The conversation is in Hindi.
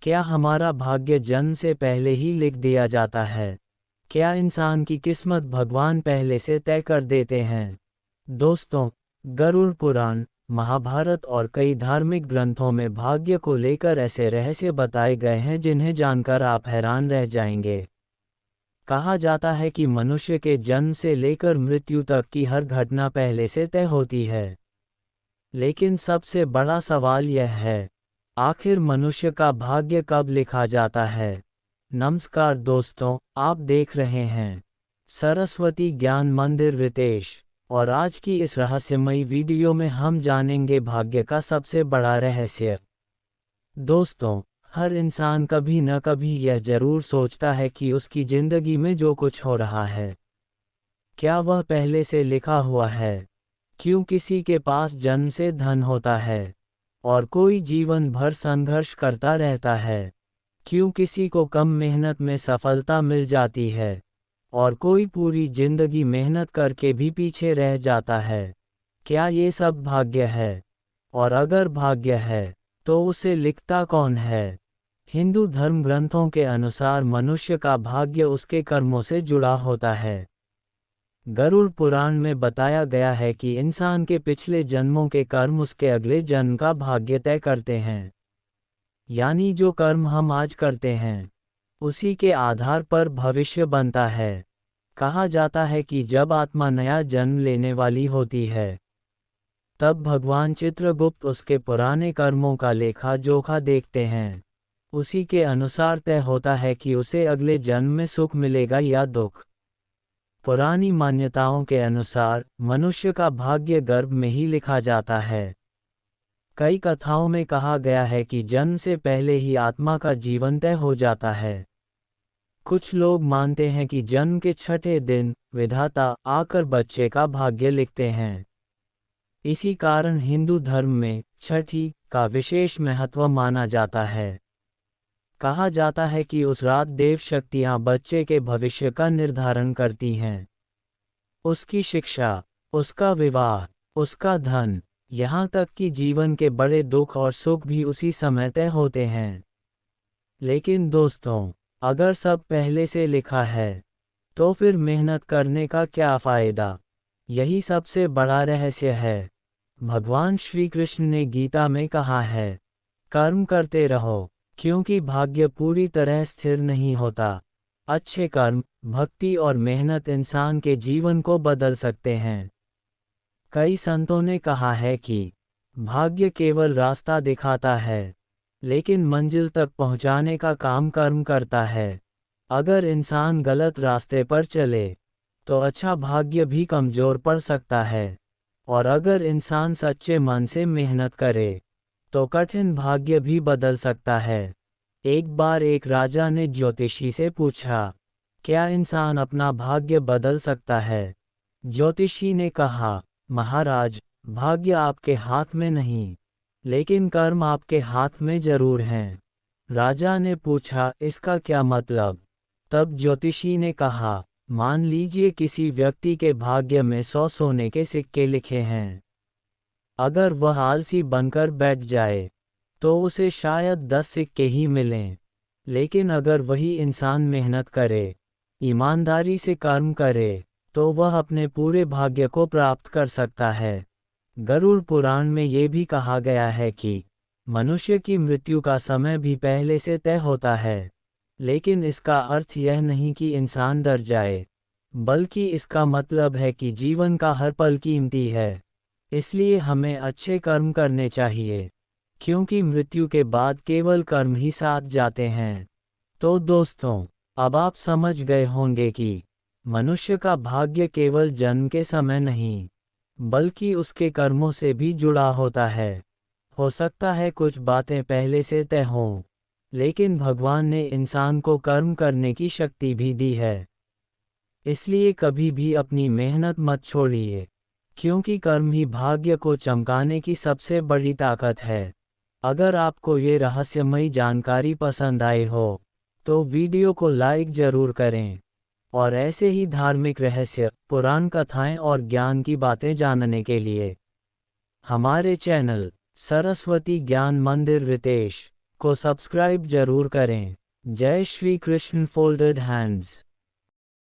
क्या हमारा भाग्य जन्म से पहले ही लिख दिया जाता है? क्या इंसान की किस्मत भगवान पहले से तय कर देते हैं? दोस्तों, गरुड़ पुराण, महाभारत और कई धार्मिक ग्रंथों में भाग्य को लेकर ऐसे रहस्य बताए गए हैं जिन्हें जानकर आप हैरान रह जाएंगे। कहा जाता है कि मनुष्य के जन्म से लेकर मृत्यु तक की हर घटना पहले से तय होती है। लेकिन सबसे बड़ा सवाल यह है, आखिर मनुष्य का भाग्य कब लिखा जाता है? नमस्कार दोस्तों, आप देख रहे हैं सरस्वती ज्ञान मंदिर रितेश, और आज की इस रहस्यमयी वीडियो में हम जानेंगे भाग्य का सबसे बड़ा रहस्य। दोस्तों, हर इंसान कभी न कभी यह जरूर सोचता है कि उसकी जिंदगी में जो कुछ हो रहा है, क्या वह पहले से लिखा हुआ है? क्यों किसी के पास जन्म से धन होता है और कोई जीवन भर संघर्ष करता रहता है? क्यों किसी को कम मेहनत में सफलता मिल जाती है और कोई पूरी जिंदगी मेहनत करके भी पीछे रह जाता है? क्या ये सब भाग्य है? और अगर भाग्य है, तो उसे लिखता कौन है? हिंदू धर्म ग्रंथों के अनुसार मनुष्य का भाग्य उसके कर्मों से जुड़ा होता है। गरुड़ पुराण में बताया गया है कि इंसान के पिछले जन्मों के कर्म उसके अगले जन्म का भाग्य तय करते हैं। यानी जो कर्म हम आज करते हैं, उसी के आधार पर भविष्य बनता है। कहा जाता है कि जब आत्मा नया जन्म लेने वाली होती है, तब भगवान चित्रगुप्त उसके पुराने कर्मों का लेखा जोखा देखते हैं। उसी के अनुसार तय होता है कि उसे अगले जन्म में सुख मिलेगा या दुख। पुरानी मान्यताओं के अनुसार मनुष्य का भाग्य गर्भ में ही लिखा जाता है। कई कथाओं में कहा गया है कि जन्म से पहले ही आत्मा का जीवन तय हो जाता है। कुछ लोग मानते हैं कि जन्म के छठे दिन विधाता आकर बच्चे का भाग्य लिखते हैं। इसी कारण हिंदू धर्म में छठी का विशेष महत्व माना जाता है। कहा जाता है कि उस रात देव शक्तियां बच्चे के भविष्य का निर्धारण करती हैं। उसकी शिक्षा, उसका विवाह, उसका धन, यहाँ तक कि जीवन के बड़े दुख और सुख भी उसी समय तय होते हैं। लेकिन दोस्तों, अगर सब पहले से लिखा है, तो फिर मेहनत करने का क्या फायदा? यही सबसे बड़ा रहस्य है। भगवान श्री कृष्ण ने गीता में कहा है, कर्म करते रहो, क्योंकि भाग्य पूरी तरह स्थिर नहीं होता। अच्छे कर्म, भक्ति और मेहनत इंसान के जीवन को बदल सकते हैं। कई संतों ने कहा है कि भाग्य केवल रास्ता दिखाता है, लेकिन मंजिल तक पहुंचाने का काम कर्म करता है। अगर इंसान गलत रास्ते पर चले, तो अच्छा भाग्य भी कमजोर पड़ सकता है। और अगर इंसान सच्चे मन से मेहनत करे, तो कठिन भाग्य भी बदल सकता है। एक बार एक राजा ने ज्योतिषी से पूछा, क्या इंसान अपना भाग्य बदल सकता है? ज्योतिषी ने कहा, महाराज, भाग्य आपके हाथ में नहीं, लेकिन कर्म आपके हाथ में जरूर हैं। राजा ने पूछा, इसका क्या मतलब? तब ज्योतिषी ने कहा, मान लीजिए किसी व्यक्ति के भाग्य में 100 सोने के सिक्के लिखे हैं। अगर वह आलसी बनकर बैठ जाए, तो उसे शायद 10 सिक्के ही मिलें। लेकिन अगर वही इंसान मेहनत करे, ईमानदारी से कर्म करे, तो वह अपने पूरे भाग्य को प्राप्त कर सकता है। गरुड़ पुराण में ये भी कहा गया है कि मनुष्य की मृत्यु का समय भी पहले से तय होता है। लेकिन इसका अर्थ यह नहीं कि इंसान डर जाए, बल्कि इसका मतलब है कि जीवन का हर पल कीमती है। इसलिए हमें अच्छे कर्म करने चाहिए, क्योंकि मृत्यु के बाद केवल कर्म ही साथ जाते हैं। तो दोस्तों, अब आप समझ गए होंगे कि मनुष्य का भाग्य केवल जन्म के समय नहीं, बल्कि उसके कर्मों से भी जुड़ा होता है। हो सकता है कुछ बातें पहले से तय हों, लेकिन भगवान ने इंसान को कर्म करने की शक्ति भी दी है। इसलिए कभी भी अपनी मेहनत मत छोड़िए, क्योंकि कर्म ही भाग्य को चमकाने की सबसे बड़ी ताकत है। अगर आपको ये रहस्यमयी जानकारी पसंद आई हो, तो वीडियो को लाइक जरूर करें। और ऐसे ही धार्मिक रहस्य, पुराण कथाएं और ज्ञान की बातें जानने के लिए हमारे चैनल सरस्वती ज्ञान मंदिर रितेश को सब्सक्राइब जरूर करें। जय श्री कृष्ण। Folded hands.